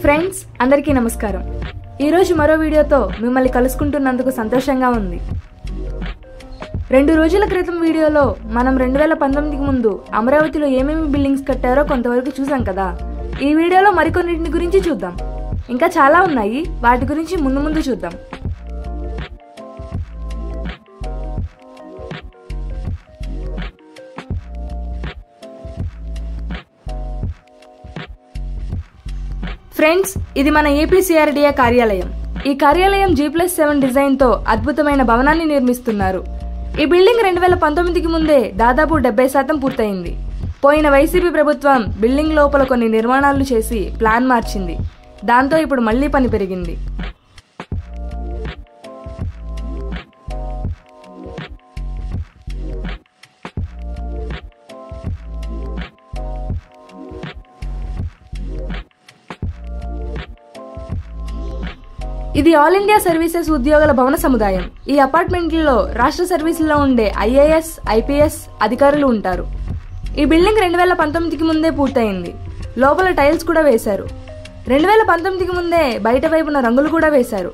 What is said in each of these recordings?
Friends అందరికీ నమస్కారం. ఈరోజు మరో వీడియోతో మిమ్మల్ని కలుసుకుంటున్నందుకు సంతోషంగా ఉంది. 2 రోజుల క్రితం వీడియోలో మనం 2019కి ముందు అమరావతిలో ఏమేమి బిల్డింగ్స్ కట్టారో కొంతవరకు చూసాం కదా. ఈ వీడియోలో మరికొన్నింటి గురించి చూద్దాం. ఇంకా చాలా ఉన్నాయి, వాటి గురించి ముందు చూద్దాం. ఫ్రెండ్స్, ఇది మన ఏపీసీఆర్డీఏ కార్యాలయం. ఈ కార్యాలయం G+7 డిజైన్ తో అద్భుతమైన భవనాన్ని నిర్మిస్తున్నారు. ఈ బిల్డింగ్ 2019కి ముందే దాదాపు 70% పూర్తయింది. పోయిన వైసీపీ ప్రభుత్వం బిల్డింగ్ లోపల కొన్ని నిర్మాణాలు చేసి ప్లాన్ మార్చింది. దాంతో ఇప్పుడు మళ్లీ పని పెరిగింది. ఇది ఆల్ ఇండియా సర్వీసెస్ ఉద్యోగుల భవన సముదాయం. ఈ అపార్ట్మెంట్లలో రాష్ట్ర సర్వీసుల్లో ఉండే IAS, IPS అధికారులు ఉంటారు. ఈ బిల్డింగ్ 2019కి ముందే పూర్తయింది. లోపల టైల్స్ కూడా వేశారు. 2019కి ముందే బయట వైపున రంగులు కూడా వేశారు.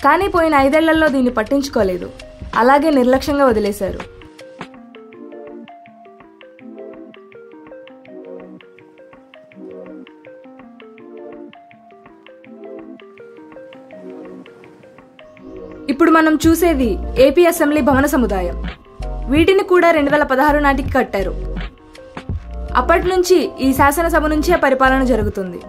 కానీ పోయిన 5 ఏళ్లలో దీన్ని పట్టించుకోలేదు. అలాగే నిర్లక్ష్యంగా వదిలేశారు. ఇప్పుడు మనం చూసేది ఏపీ అసెంబ్లీ భవన సముదాయం. వీటిని కూడా 2016 నాటికి కట్టారు. అప్పటి నుంచి ఈ శాసనసభ నుంచే పరిపాలన జరుగుతుంది.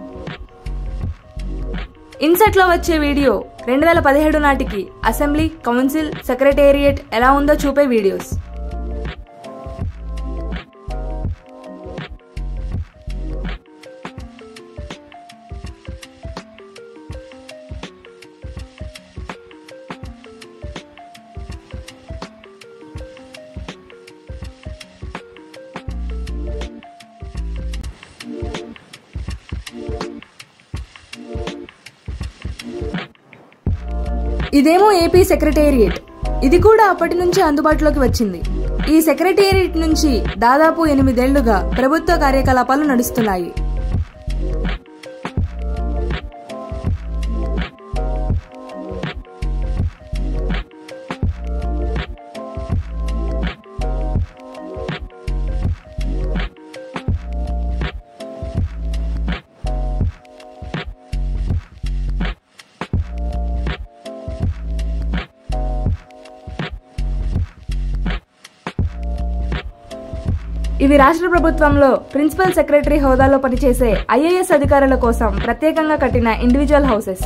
ఇన్సెట్ లో వచ్చే వీడియో 2017 నాటికి అసెంబ్లీ, కౌన్సిల్, సెక్రటేరియట్ ఎలా ఉందో చూపే వీడియోస్. ఇదేమో ఏపీ సెక్రటేరియట్. ఇది కూడా అప్పటి నుంచి అందుబాటులోకి వచ్చింది. ఈ సెక్రటేరియట్ నుంచి దాదాపు 8 ఏళ్లుగా ప్రభుత్వ కార్యకలాపాలు నడుస్తున్నాయి. ఇవి రాష్ట్ర ప్రభుత్వంలో ప్రిన్సిపల్ సెక్రటరీ హోదాలో పనిచేసే IAS అధికారుల కోసం ప్రత్యేకంగా కట్టిన ఇండివిజువల్ హౌసెస్.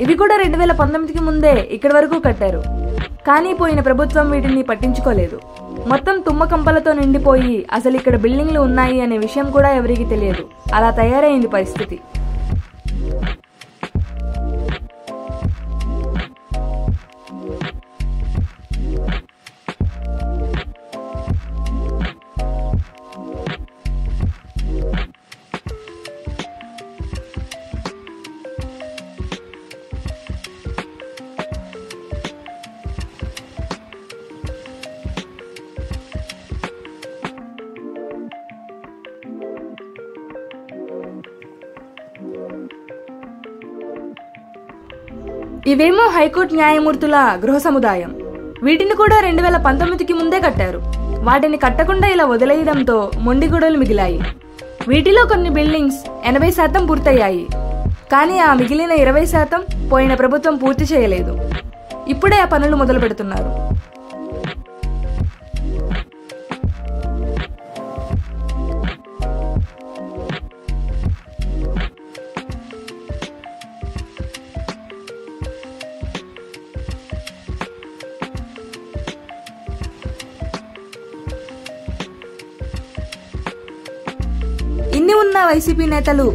ఇవి కూడా 2019కి ముందే ఇక్కడి వరకు కట్టారు. కానీ పోయిన ప్రభుత్వం వీటిని పట్టించుకోలేదు. మొత్తం తుమ్మకంపలతో నిండిపోయి అసలు ఇక్కడ బిల్డింగ్లు ఉన్నాయి అనే విషయం కూడా ఎవరికీ తెలియదు. అలా తయారైంది పరిస్థితి. ఇవేమో హైకోర్టు న్యాయమూర్తుల గృహ సముదాయం. వీటిని కూడా 2019కి ముందే కట్టారు. వాటిని కట్టకుండా ఇలా వదిలేయడంతో మొండిగొడవలు మిగిలాయి. వీటిలో కొన్ని బిల్డింగ్స్ 80% పూర్తయ్యాయి. కానీ ఆ మిగిలిన 20% పోయిన ప్రభుత్వం పూర్తి చేయలేదు. ఇప్పుడే ఆ పనులు మొదలు పెడుతున్నారు. ఇన్ని ఉన్న వైసీపీ నేతలు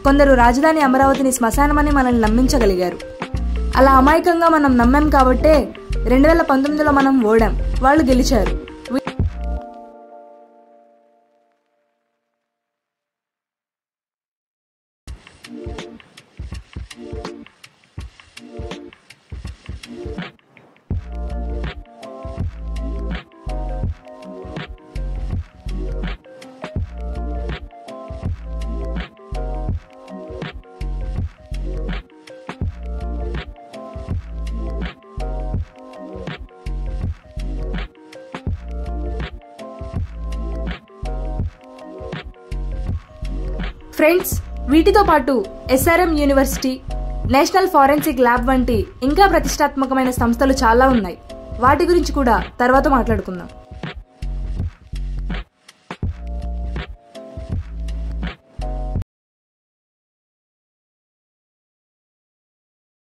కొందరు రాజధాని అమరావతిని శ్మశానమని మనల్ని నమ్మించగలిగారు. అలా అమాయకంగా మనం నమ్మాం కాబట్టే 2019లో మనం ఓడాం, వాళ్ళు గెలిచారు. ఫ్రెండ్స్, వీటితో పాటు SRM university, national forensic lab వంటి ఇంకా ప్రతిష్టాత్మకమైన సంస్థలు చాలా ఉన్నాయి. వాటి గురించి కూడా తర్వాత మాట్లాడుకుందాం.